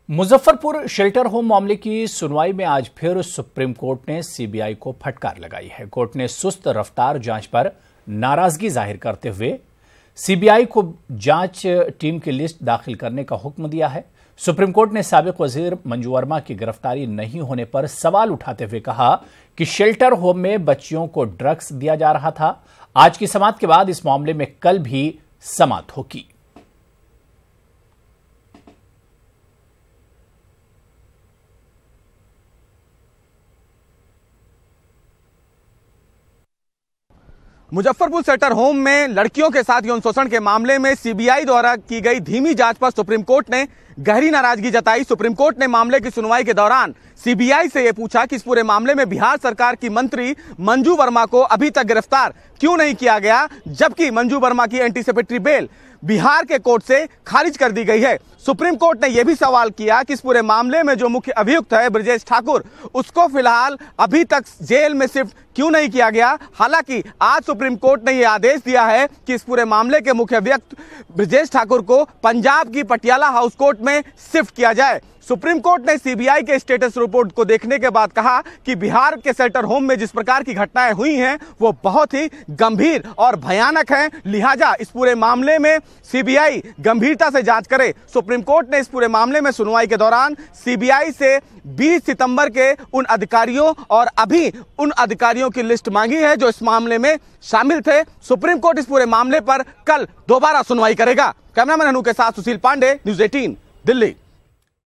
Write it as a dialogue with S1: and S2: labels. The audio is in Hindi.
S1: मुजफ्फरपुर शेल्टर होम मामले की सुनवाई में आज फिर सुप्रीम कोर्ट ने सीबीआई को फटकार लगाई है। कोर्ट ने सुस्त रफ्तार जांच पर नाराजगी जाहिर करते हुए सीबीआई को जांच टीम की लिस्ट दाखिल करने का हुक्म दिया है। सुप्रीम कोर्ट ने साबिक वजीर मंजू वर्मा की गिरफ्तारी नहीं होने पर सवाल उठाते हुए कहा कि शेल्टर होम में बच्चियों को ड्रग्स दिया जा रहा था। आज की समाअत के बाद इस मामले में कल भी समाअत होगी।
S2: मुजफ्फरपुर शेल्टर होम में लड़कियों के साथ यौन शोषण के मामले में सीबीआई द्वारा की गई धीमी जांच पर सुप्रीम कोर्ट ने गहरी नाराजगी जताई। सुप्रीम कोर्ट ने मामले की सुनवाई के दौरान सीबीआई से यह पूछा कि इस पूरे मामले में बिहार सरकार की मंत्री मंजू वर्मा को अभी तक गिरफ्तार क्यों नहीं किया गया, जबकि मंजू वर्मा की एंटीसिपेटरी बेल बिहार के कोर्ट से खारिज कर दी गई है। सुप्रीम कोर्ट ने यह भी सवाल किया कि इस पूरे मामले में जो मुख्य अभियुक्त है ब्रजेश ठाकुर, उसको फिलहाल अभी तक जेल में शिफ्ट क्यों नहीं किया गया। हालांकि आज सुप्रीम कोर्ट ने यह आदेश दिया है कि इस पूरे मामले के मुख्य अभियुक्त ब्रजेश ठाकुर को पंजाब की पटियाला हाउस कोर्ट में शिफ्ट किया जाए। सुप्रीम कोर्ट ने सीबीआई के स्टेटस रिपोर्ट को देखने के बाद कहा कि बिहार के शेल्टर होम में जिस प्रकार की घटनाएं हुई हैं वो बहुत ही गंभीर और भयानक हैं, लिहाजा इस पूरे मामले में सीबीआई गंभीरता से जांच करे। सुप्रीम कोर्ट ने इस पूरे मामले में सुनवाई के दौरान सीबीआई से 20 सितंबर के उन अधिकारियों और अभी उन अधिकारियों की लिस्ट मांगी है जो इस मामले में शामिल थे। सुप्रीम कोर्ट इस पूरे मामले पर कल दोबारा सुनवाई करेगा। कैमरामैन अनु के साथ सुशील पांडे, न्यूज़ 18 दिल्ली।